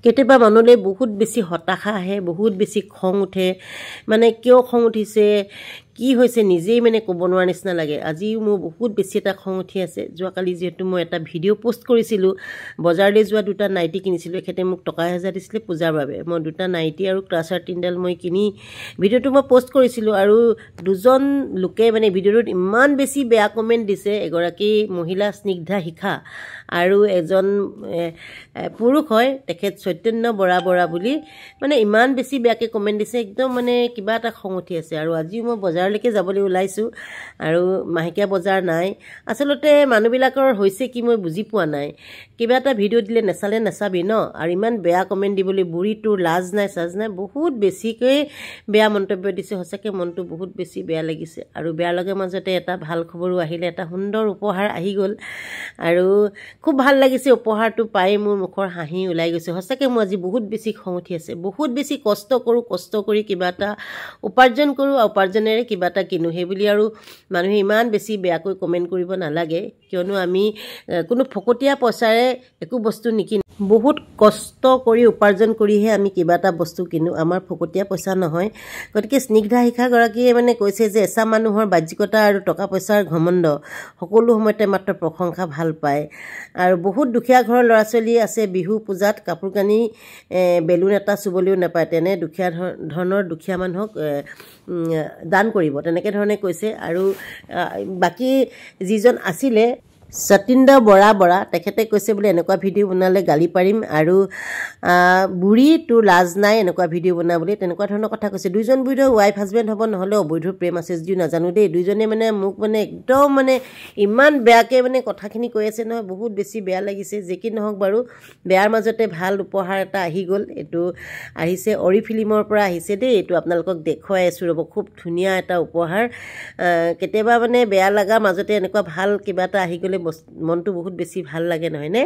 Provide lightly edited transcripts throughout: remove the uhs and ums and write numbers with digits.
কেতিয়াবা মনলৈ বহুত বেছি হতাশা আহে, বহুত বেছি খং উঠে। মানে কিয় খং উঠিছে, কি হৈছে নিজেই মানে ক'ব নোৱাৰা নিচিনা লাগে। আজিও মোৰ বহুত বেছি এটা খং উঠি আছে। যোৱাকালি যিহেতু মই এটা ভিডিঅ' পোষ্ট কৰিছিলোঁ, বজাৰলৈ যোৱা 2টা নাইটি কিনিছিলোঁ। এখেতে মোক টকা 1000 দিছিলে পূজাৰ বাবে। মই 2টা নাইটি আৰু ক্লাছাৰ 3ডাল মই কিনি ভিডিঅ'টো মই পোষ্ট কৰিছিলোঁ। আৰু 2জন লোকে মানে ভিডিঅ'টোত ইমান বেছি বেয়া কমেণ্ট দিছে। এগৰাকী মহিলা স্নিগ্ধা শিখা আৰু এজন পুৰুষ হয়, তেখেত চৈতন্য বৰা বুলি মানে ইমান বেছি বেয়াকৈ কমেণ্ট দিছে। একদম মানে কিবা এটা খং উঠি আছে। আৰু আজিও মই বজাৰলৈকে যাবলৈ ওলাইছোঁ আৰু মাহেকীয়া বজাৰ নাই। আচলতে মানুহবিলাকৰ হৈছে কি মই বুজি পোৱা নাই। কিবা এটা ভিডিঅ' দিলে নেচালে নেচাবি ন, আৰু ইমান বেয়া কমেণ্ট দিবলৈ বুঢ়ী তোৰ লাজ নাই চাজ নাই, বহুত বেছিকৈ বেয়া মন্তব্য দিছে। সঁচাকৈ মনটো বহুত বেছি বেয়া লাগিছে। আৰু বেয়া লগাৰ মাজতে এটা ভাল খবৰো আহিলে, এটা সুন্দৰ উপহাৰ আহি গ'ল আৰু খুব ভাল লাগিছে। উপহাৰটো পাই মোৰ মুখৰ হাঁহি ওলাই গৈছে। সঁচাকৈ মোৰ আজি বহুত বেছি খং উঠি আছে। বহুত বেছি কষ্ট কৰোঁ, কষ্ট কৰি কিবা এটা উপাৰ্জন কৰোঁ, আৰু উপাৰ্জনেৰে কিবা এটা কিনো। সেইবুলি আৰু মানুহে ইমান বেছি বেয়াকৈ কমেণ্ট কৰিব নালাগে, কিয়নো আমি কোনো ফকতীয়া পইচাৰে একো বস্তু নিকিনো। বহুত কষ্ট কৰি উপাৰ্জন কৰিহে আমি কিবা এটা বস্তু কিনো, আমাৰ ফকতীয়া পইচা নহয়। গতিকে স্নিগ্ধা শিখাগৰাকীয়ে মানে কৈছে যে এচাম মানুহৰ বাহ্যিকতা আৰু টকা পইচাৰ ঘমণ্ড সকলো সময়তে মাত্ৰ প্ৰশংসা ভাল পায়। আৰু বহুত দুখীয়া ঘৰৰ ল'ৰা ছোৱালী আছে, বিহু পূজাত কাপোৰ কানি বেলুন এটা চুবলৈও নাপায়, তেনে দুখীয়া ধৰণৰ দুখীয়া মানুহক দান কৰিব, তেনেকৈ ধৰণে কৈছে। আৰু বাকী যিজন আছিলে সতীন্দ্ৰ বৰা, তেখেতে কৈছে বোলে এনেকুৱা ভিডিঅ' বনালে গালি পাৰিম, আৰু বুঢ়ী তোৰ লাজ নাই এনেকুৱা ভিডিঅ' বনাবলৈ, তেনেকুৱা ধৰণৰ কথা কৈছে। 2জন বৈধ ৱাইফ হাজবেণ্ড হ'ব, নহ'লে অবৈধ প্ৰেম আছে যদিও নাজানো দেই। 2জনে মানে মোক মানে একদম মানে ইমান বেয়াকৈ মানে কথাখিনি কৈ আছে নহয়, বহুত বেছি বেয়া লাগিছে। যি কি নহওক বাৰু, বেয়াৰ মাজতে ভাল উপহাৰ এটা আহি গ'ল। এইটো আহিছে অৰিফিলিমৰ পৰা আহিছে দেই। এইটো আপোনালোকক দেখুৱাই আছোঁ ৰ'ব, খুব ধুনীয়া এটা উপহাৰ। কেতিয়াবা মানে বেয়া লগাৰ মাজতে এনেকুৱা ভাল কিবা এটা আহি গ'লে মনটো বহুত বেছি ভাল লাগে নহয়নে।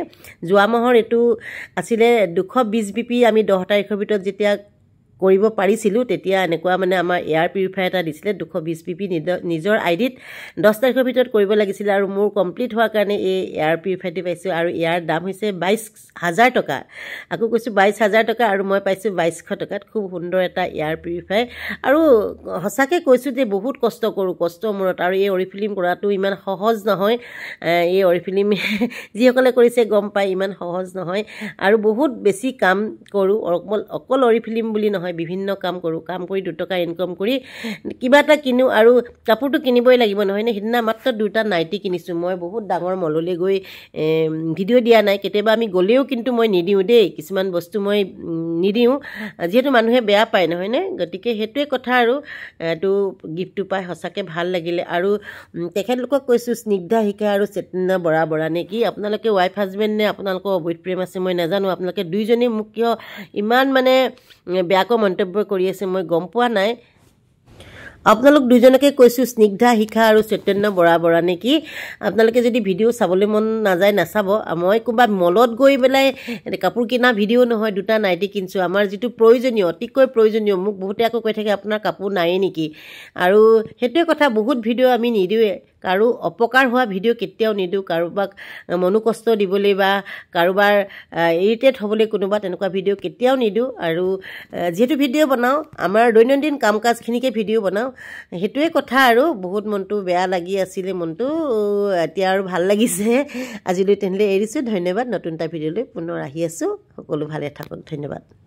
যোৱা মাহৰ এইটো আছিলে 220 BP। আমি 10 তাৰিখৰ ভিতৰত যেতিয়া কৰিব পাৰিছিলোঁ, তেতিয়া এনেকুৱা মানে আমাৰ এয়াৰ পিউৰিফায়াৰ এটা দিছিলে 220 BP নিজৰ আইডিত 10 তাৰিখৰ ভিতৰত কৰিব লাগিছিলে। আৰু মোৰ কমপ্লিট হোৱাৰ কাৰণে এই এয়াৰ পিউৰিফায়াৰটো পাইছোঁ। আৰু ইয়াৰ দাম হৈছে 22,000 টকা। আকৌ কৈছোঁ 22,000 টকা, আৰু মই পাইছোঁ 2200 টকাত। খুব সুন্দৰ এটা এয়াৰ পিউৰিফায়াৰ। আৰু সঁচাকৈ কৈছোঁ যে বহুত কষ্ট কৰোঁ, কষ্টৰ মূৰত। আৰু এই অৰিফিলিম কৰাটো ইমান সহজ নহয়। এই অৰিফিলিম যিসকলে কৰিছে গম পায়, ইমান সহজ নহয়। আৰু বহুত বেছি কাম কৰোঁ, অকল অৰিফিলিম বুলি নহয়, বিভিন্ন কাম কৰোঁ। কাম কৰি 2 টকা ইনকম কৰি কিবা এটা কিনো, আৰু কাপোৰটো কিনিবই লাগিব নহয়নে। সিদিনা মাত্ৰ 2টা নাইটি কিনিছোঁ। মই বহুত ডাঙৰ মললৈ গৈ ভিডিঅ' দিয়া নাই। কেতিয়াবা আমি গ'লেও কিন্তু মই নিদিওঁ দেই, কিছুমান বস্তু মই নিদিওঁ, যিহেতু মানুহে বেয়া পায় নহয়নে। গতিকে সেইটোৱে কথা। আৰু এইটো গিফ্টটো পাই সঁচাকৈ ভাল লাগিলে। আৰু তেখেতলোকক কৈছোঁ, স্নিগ্ধা শিখা আৰু চৈতন্য বৰা নে কি, আপোনালোকে ৱাইফ হাজবেণ্ড নে আপোনালোকৰ অবৈধ প্ৰেম আছে মই নাজানো। আপোনালোকে 2জনেই মোক কিয় ইমান মানে বেয়াকৈ মন্তব্য কৰি আছে মই গম পোৱা নাই। আপোনালোক 2জনকে কৈছোঁ, স্নিগ্ধা শিখা আৰু চৈতন্য বৰা নে কি। আপোনালোকে যদি ভিডিঅ' চাবলৈ মন নাযায় নাচাব। মই ক'ৰবাত মলত গৈ পেলাই কাপোৰ কিনা ভিডিঅ' নহয়, 2টা নাইটি কিনিছোঁ। আমাৰ যিটো প্ৰয়োজনীয়, অতিকৈ প্ৰয়োজনীয়। মোক বহুতে আকৌ কৈ থাকে আপোনাৰ কাপোৰ নায়েই নেকি। আৰু সেইটোৱে কথা, বহুত ভিডিঅ' আমি নিদিওঁৱে। কাৰো অপকাৰ হোৱা ভিডিঅ' কেতিয়াও নিদিওঁ। কাৰোবাক মনোকষ্ট দিবলৈ বা কাৰোবাৰ ইৰিটেট হ'বলৈ কোনোবা তেনেকুৱা ভিডিঅ' কেতিয়াও নিদিওঁ। আৰু যিহেতু ভিডিঅ' বনাওঁ, আমাৰ দৈনন্দিন কাম কাজখিনিকে ভিডিঅ' বনাওঁ, সেইটোৱে কথা। আৰু বহুত মনটো বেয়া লাগি আছিলে, মনটো এতিয়া আৰু ভাল লাগিছে। আজিলৈ তেনেহ'লে এৰিছোঁ। ধন্যবাদ। নতুন এটা ভিডিঅ'লৈ পুনৰ আহি আছোঁ। সকলো ভালে থাকক। ধন্যবাদ।